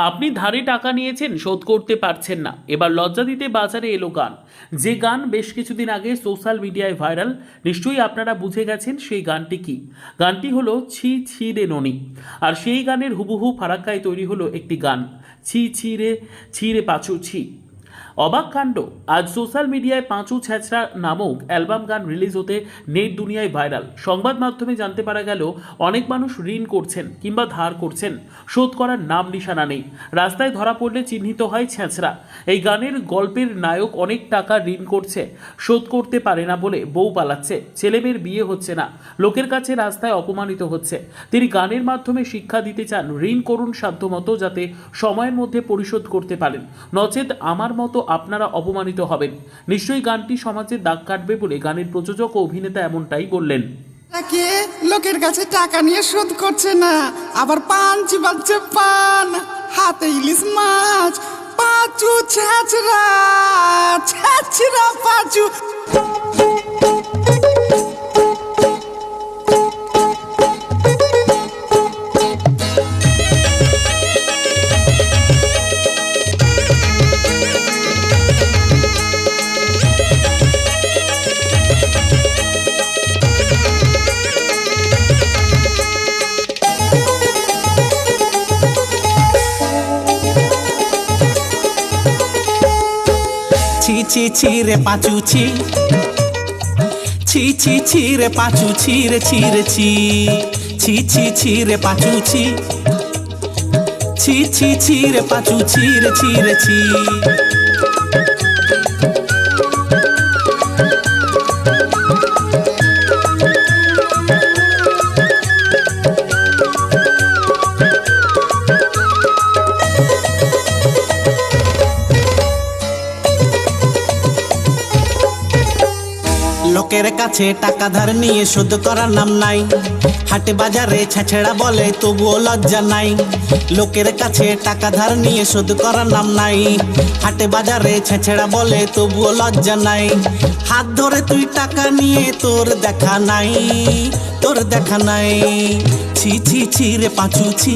আপনি ধারে টাকা নিয়েছেন, শোধ করতে পারছেন না, এবার লজ্জা দিতে বাজারে এলো গান। যে গান বেশ কিছুদিন আগে সোশ্যাল মিডিয়ায় ভাইরাল, নিশ্চয়ই আপনারা বুঝে গেছেন সেই গানটি কি। গানটি হলো ছি ছি রে ননি। আর সেই গানের হুবহু ফারাক্কায় তৈরি হলো একটি গান, ছি রে পাঁচু ছি। অবাক কাণ্ড, আজ সোশ্যাল মিডিয়ায় পাঁচু ছ্যাঁচড়া নামক অ্যালবাম গান রিলিজ হতে নেট দুনিয়ায় ভাইরাল। সংবাদ মাধ্যমে জানতে পারা গেল অনেক মানুষ ঋণ করছেন কিংবা ধার করছেন, শোধ করার নাম নিশানা নেই। রাস্তায় ধরা পড়লে চিহ্নিত হয় ছ্যাঁচড়া। এই গানের গল্পের নায়ক অনেক টাকা ঋণ করছে, শোধ করতে পারে না বলে বউ পালাচ্ছে, ছেলেমেয়ের বিয়ে হচ্ছে না, লোকের কাছে রাস্তায় অপমানিত হচ্ছে। তিনি গানের মাধ্যমে শিক্ষা দিতে চান, ঋণ করুন সাধ্যমতো, যাতে সময়ের মধ্যে পরিশোধ করতে পারেন, নচেত আমার মতো আপনারা অপমানিত হবেন। নিশ্চয়ই গানটি সমাজের দাগ কাটবে বলে গানের প্রযোজক ও অভিনেতা এমনটাই বললেন। নাকি লোকের কাছে টাকা নিয়ে শোধ করছে না, আবার পান চিবাচ্ছে পান, হাতে ইলিশ মাছ, পাঁচু ছ্যাঁচড়া ছ্যাঁচড়া পাঁচু। ছি ছি ছি রে পাঁচু ছি, ছি ছি ছি রে পাঁচু ছি রে ছি রে ছি, ছি ছি ছি রে পাঁচু ছি, ছি ছি ছি রে পাঁচু ছি রে ছি রে ছি। লোকের কাছে টাকা ধার নিয়ে শোধ করার নাম নাই, হাটে বাজারে ছ্যাঁচড়া বলে তবুও লজ্জা নাই। লোকের কাছে টাকা ধার নিয়ে শোধ করার নাম নাই, হাটে বাজারে ছ্যাঁচড়া বলে তবুও লজ্জা নাই। হাত ধরে তুই টাকা নিয়ে তোর দেখা নাই, তোর দেখা নাই। ছি ছি ছি রে পাঁচু ছি,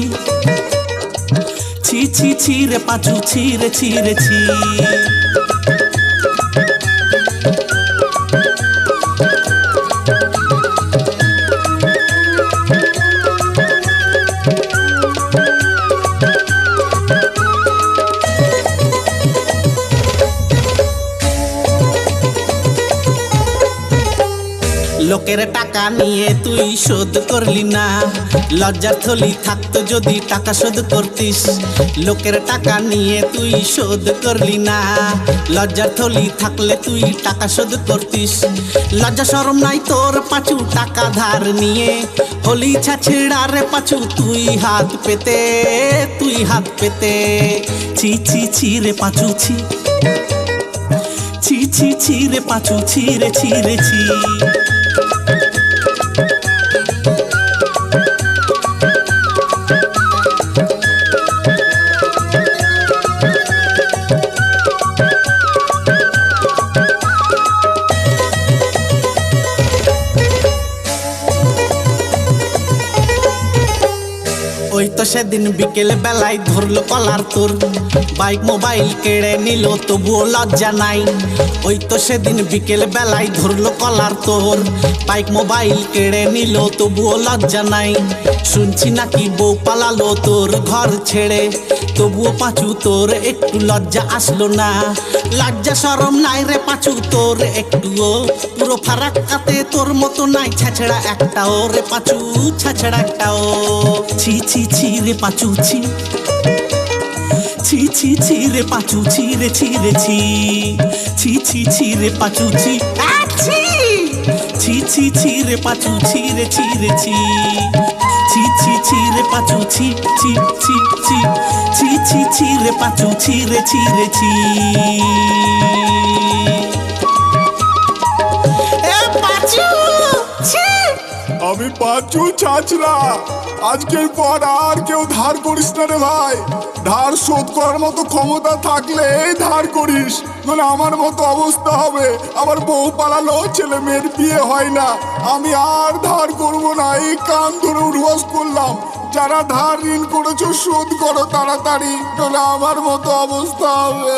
ছি ছি ছি রে পাঁচু ছি রে ছি রে ছি। লোকের টাকা নিয়ে তুই শোধ করলি না, লজ্জার থলি থাকতো যদি টাকা শোধ করতিস। লোকের টাকা নিয়ে তুই শোধ করলি না, লজ্জার থলি থাকলে তুই টাকা শোধ করতিস। লজ্জা শরম নাই তোর পাঁচু টাকা ধার নিয়ে, হলি ছ্যাঁচড়া রে পাঁচু তুই হাত পেতে, তুই হাত পেতে। ছি ছি ছি রে পাঁচু ছি, ছি ছি ছি রে পাঁচু ছি রে ছি রে ছি। ওই তো সেদিন বিকেল বেলায় ধরলো কলার তোর, বাইক মোবাইল কেড়ে নিল তবুও লজ্জা নাই। ওই তো সেদিন বিকেল বেলায় ধরলো কলার তোর, বাইক মোবাইল কেড়ে নিল তবুও লজ্জা নাই। শুনছি নাকি বউ পালালো তোর ঘর ছেড়ে, তবুও পাঁচু তোর একটু লজ্জা আসলো না। লজ্জা শরম নাই রে পাঁচু তোর একটুও, পুরো ফারাক্কাতে তোর মতো নাই ছ্যাঁচড়া একটাও রে পাঁচু, ছ্যাঁচড়া একটাও। ছি ছি ছি রে পাঁচু ছি, ছি ছি ছি রে পাঁচু ছি রে ছি রে ছি, ছি ছি ছি রে পাঁচু ছি, ছি ছি ছি রে পাঁচু ছি রে ছি রে ছি, ছি ছি ছি রে পাঁচু ছি, ছি ছি ছি, ছি ছি ছি রে পাঁচু ছি রে ছি রে ছি। আমি পাঁচু ছ্যাঁচড়া, আজকের পর আর কেউ ধার করিস না রে ভাই। ধার শোধ করার মতো ক্ষমতা থাকলে ধার করিস, মানে আমার মতো অবস্থা হবে। আমার বউ পালালো, ছেলে মেয়ের বিয়ে হয় না, আমি আর ধার করবো না। এই কান ধরে উঠবাস করলাম, যারা ধার ঋণ করেছো শোধ করো তাড়াতাড়ি, নইলে আমার মতো অবস্থা হবে।